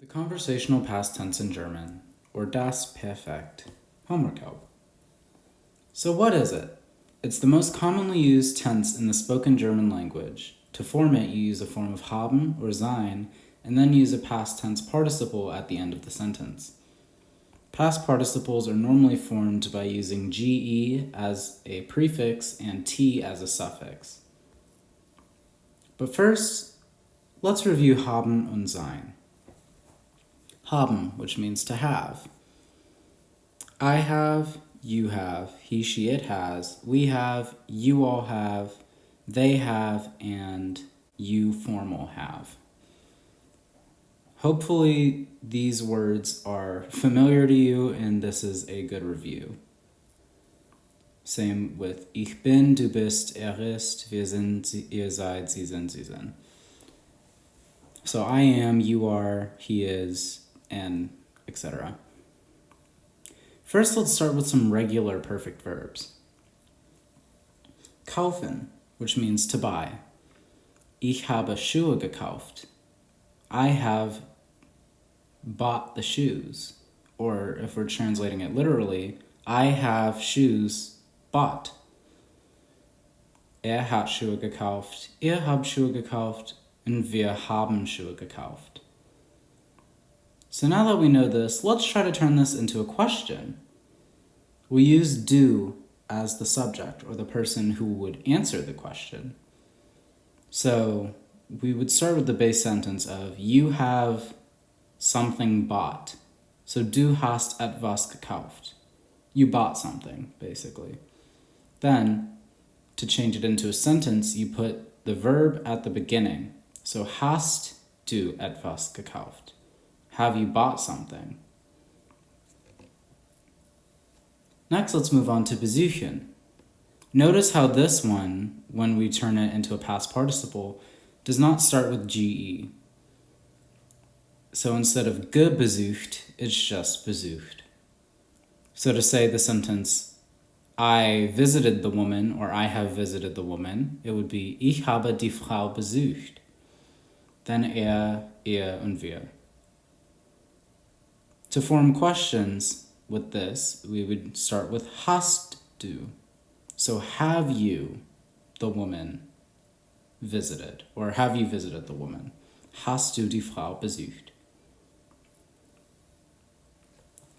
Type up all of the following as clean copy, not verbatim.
The conversational past tense in German, or das Perfekt, homework help. So what is it? It's the most commonly used tense in the spoken German language. To form it, you use a form of haben or sein, and then use a past tense participle at the end of the sentence. Past participles are normally formed by using ge as a prefix and t as a suffix. But first, let's review haben und sein. Haben, which means to have. I have, you have, he, she, it has, we have, you all have, they have, and you formal have. Hopefully these words are familiar to you and this is a good review. Same with ich bin, du bist, ist, wir sind, ihr seid, sie sind, sie sind. So I am, you are, he is, and etc. First, let's start with some regular perfect verbs. Kaufen, which means to buy. Ich habe Schuhe gekauft. I have bought the shoes. Or if we're translating it literally, I have shoes bought. Hat Schuhe gekauft. Ihr habt Schuhe gekauft. Und wir haben Schuhe gekauft. So now that we know this, let's try to turn this into a question. We use du as the subject, or the person who would answer the question. So we would start with the base sentence of, you have something bought. So du hast etwas gekauft. You bought something, basically. Then, to change it into a sentence, you put the verb at the beginning. So hast du etwas gekauft? Have you bought something? Next, let's move on to besuchen. Notice how this one, when we turn it into a past participle, does not start with ge. So instead of gebesucht, it's just besucht. So to say the sentence, I visited the woman, or I have visited the woman, it would be ich habe die Frau besucht. Then er, ihr, und wir. To form questions with this, we would start with hast du. So have you, the woman, visited? Or have you visited the woman? Hast du die Frau besucht?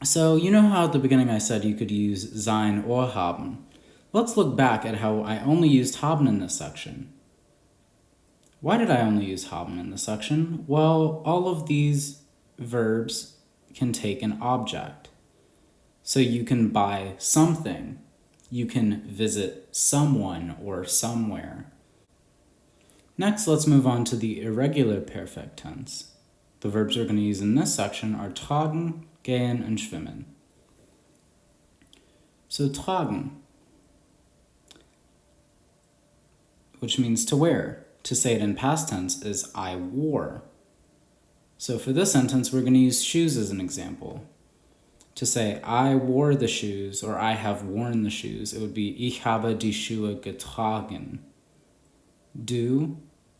So you know how at the beginning I said you could use sein or haben. Let's look back at how I only used haben in this section. Why did I only use haben in this section? Well, all of these verbs can take an object. So you can buy something. You can visit someone or somewhere. Next, let's move on to the irregular perfect tense. The verbs we're going to use in this section are tragen, gehen, and schwimmen. So tragen, which means to wear. To say it in past tense is I wore. So for this sentence, we're going to use shoes as an example. To say I wore the shoes, or I have worn the shoes, it would be ich habe die Schuhe getragen. Du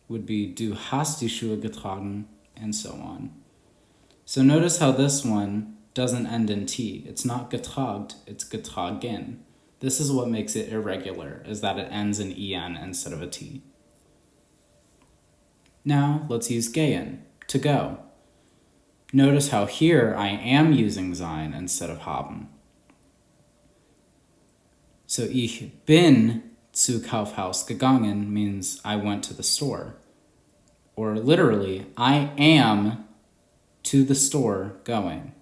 would be du hast die Schuhe getragen, and so on. So notice how this one doesn't end in T. It's not getragt, it's getragen. This is what makes it irregular, is that it ends in en instead of a T. Now let's use gehen, to go. Notice how here I am using sein instead of haben. So ich bin zu Kaufhaus gegangen means I went to the store. Or literally, I am to the store going.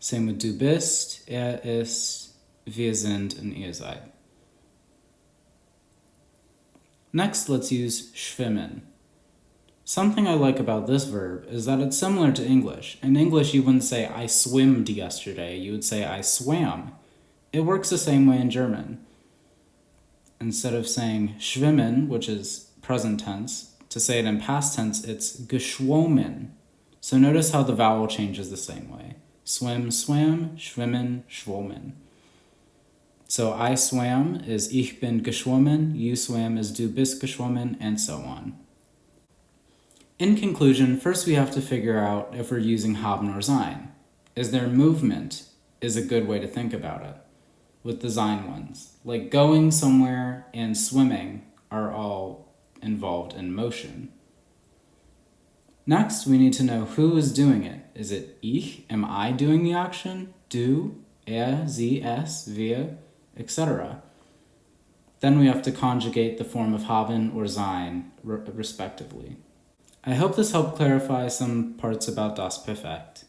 Same with du bist, ist, wir sind, and ihr seid. Next, let's use schwimmen. Something I like about this verb is that it's similar to English. In English, you wouldn't say, I swimmed yesterday. You would say, I swam. It works the same way in German. Instead of saying schwimmen, which is present tense, to say it in past tense, it's geschwommen. So notice how the vowel changes the same way. Swim, swam, schwimmen, schwommen. So I swam is ich bin geschwommen, you swam is du bist geschwommen, and so on. In conclusion, first we have to figure out if we're using haben or sein. Is there movement is a good way to think about it with the sein ones. Like going somewhere and swimming are all involved in motion. Next, we need to know who is doing it. Is it ich? Am I doing the action? Du, sie, es, wir, etc. Then we have to conjugate the form of haben or sein, respectively. I hope this helped clarify some parts about das Perfekt.